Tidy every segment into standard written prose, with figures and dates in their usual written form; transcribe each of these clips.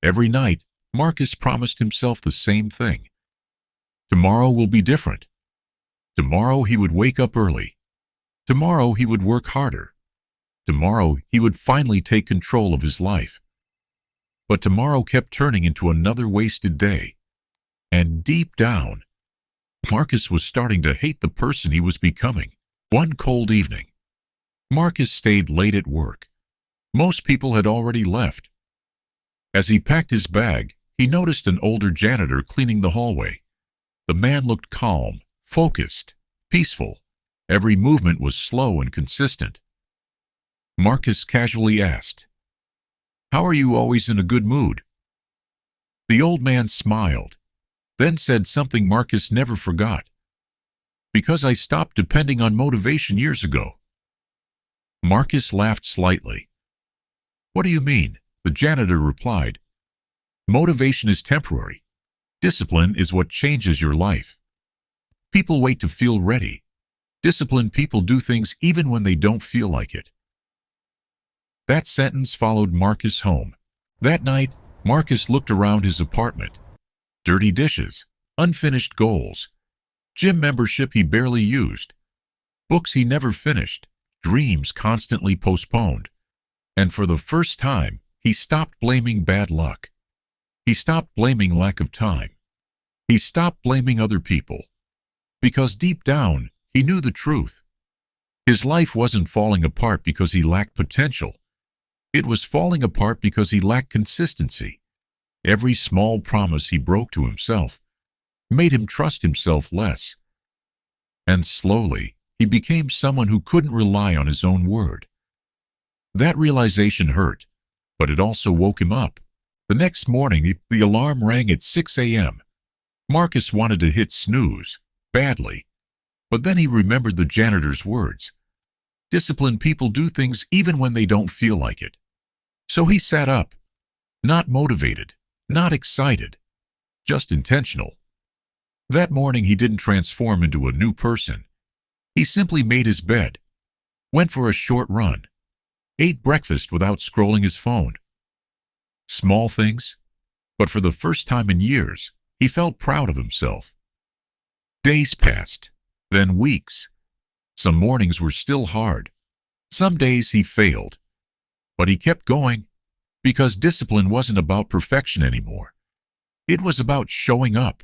Every night, Marcus promised himself the same thing. Tomorrow will be different. Tomorrow he would wake up early. Tomorrow he would work harder. Tomorrow he would finally take control of his life. But tomorrow kept turning into another wasted day. And deep down, Marcus was starting to hate the person he was becoming. One cold evening, Marcus stayed late at work. Most people had already left. As he packed his bag, he noticed an older janitor cleaning the hallway. The man looked calm, focused, peaceful. Every movement was slow and consistent. Marcus casually asked, "How are you always in a good mood?" The old man smiled, then said something Marcus never forgot. "Because I stopped depending on motivation years ago." Marcus laughed slightly. "What do you mean?" The janitor replied. "Motivation is temporary. Discipline is what changes your life. People wait to feel ready. Disciplined people do things even when they don't feel like it." That sentence followed Marcus home. That night, Marcus looked around his apartment. Dirty dishes, unfinished goals, gym membership he barely used, books he never finished, dreams constantly postponed. And for the first time, he stopped blaming bad luck. He stopped blaming lack of time. He stopped blaming other people. Because deep down, he knew the truth. His life wasn't falling apart because he lacked potential. It was falling apart because he lacked consistency. Every small promise he broke to himself made him trust himself less. And slowly, he became someone who couldn't rely on his own word. That realization hurt, but it also woke him up. The next morning, the alarm rang at 6 a.m. Marcus wanted to hit snooze, badly. But then he remembered the janitor's words. Disciplined people do things even when they don't feel like it. So he sat up, not motivated, not excited, just intentional. That morning he didn't transform into a new person. He simply made his bed, went for a short run, ate breakfast without scrolling his phone. Small things, but for the first time in years, he felt proud of himself. Days passed, then weeks. Some mornings were still hard. Some days he failed. But he kept going, because discipline wasn't about perfection anymore. It was about showing up,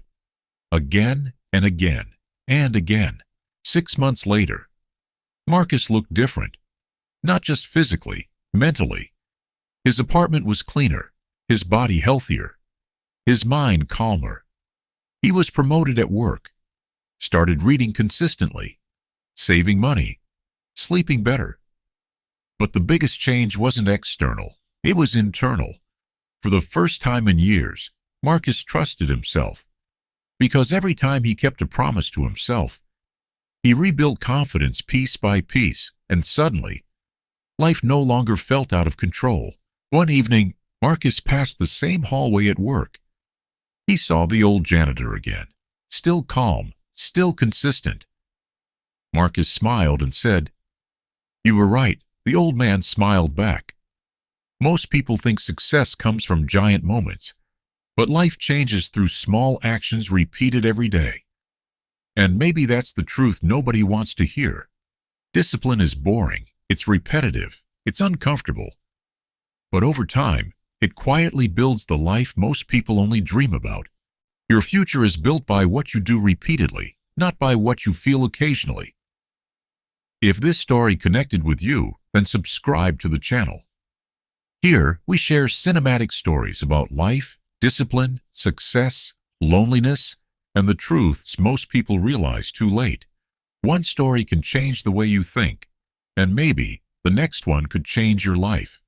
again and again and again. 6 months later, Marcus looked different, not just physically, mentally. His apartment was cleaner, his body healthier, his mind calmer. He was promoted at work, started reading consistently, saving money, sleeping better. But the biggest change wasn't external, it was internal. For the first time in years, Marcus trusted himself. Because every time he kept a promise to himself, he rebuilt confidence piece by piece, and suddenly, life no longer felt out of control. One evening, Marcus passed the same hallway at work. He saw the old janitor again, still calm, still consistent. Marcus smiled and said, "You were right." The old man smiled back. Most people think success comes from giant moments, but life changes through small actions repeated every day. And maybe that's the truth nobody wants to hear. Discipline is boring, it's repetitive, it's uncomfortable. But over time, it quietly builds the life most people only dream about. Your future is built by what you do repeatedly, not by what you feel occasionally. If this story connected with you, then subscribe to the channel. Here, we share cinematic stories about life, discipline, success, loneliness, and the truths most people realize too late. One story can change the way you think, and maybe the next one could change your life.